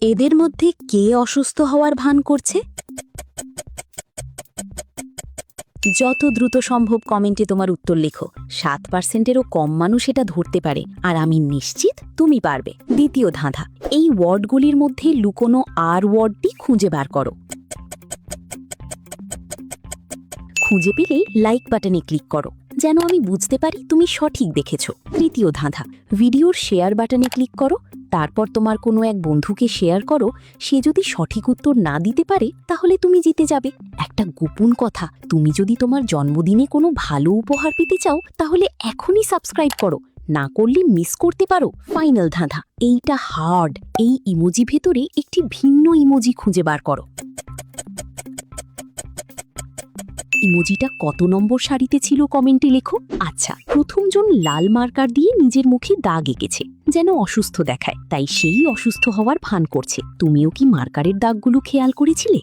এদের মধ্যে কে অসুস্থ হওয়ার ভান করছে? যত দ্রুত সম্ভব কমেন্টে তোমার উত্তর লেখো। 7%-এরও কম মানুষ এটা ধরতে পারে, আর আমি নিশ্চিত তুমি পারবে। দ্বিতীয় ধাঁধা, এই ওয়ার্ডগুলির মধ্যে লুকোনো আর ওয়ার্ডটি খুঁজে বার করো। খুঁজে পেলে লাইক বাটনে ক্লিক করো, যেন আমি বুঝতে পারি তুমি সঠিক দেখেছো। তৃতীয় ধাঁধা, ভিডিওর শেয়ার বাটনে ক্লিক করো, তারপর তোমার কোনো এক বন্ধুকে শেয়ার করো। সে যদি সঠিক উত্তর না দিতে পারে তাহলে তুমি জিতে যাবে। একটা গোপন কথা, তুমি যদি তোমার জন্মদিনে কোনো ভালো উপহার পেতে চাও তাহলে এখনই সাবস্ক্রাইব করো, না করলে মিস করতে পারো। ফাইনাল ধাঁধা, এইটা হার্ড। এই ইমোজি ভেতরে একটি ভিন্ন ইমোজি খুঁজে বার করো। ইমোজিটা কত নম্বর সারিতে ছিল কমেন্টে লেখো। আচ্ছা, প্রথমজন লাল মার্কার দিয়ে নিজের মুখে দাগ এঁকেছে, যেন অসুস্থ দেখায়, তাই সেই অসুস্থ হওয়ার ভান করছে। তুমিও কি মার্কারের দাগগুলো খেয়াল করেছিলে?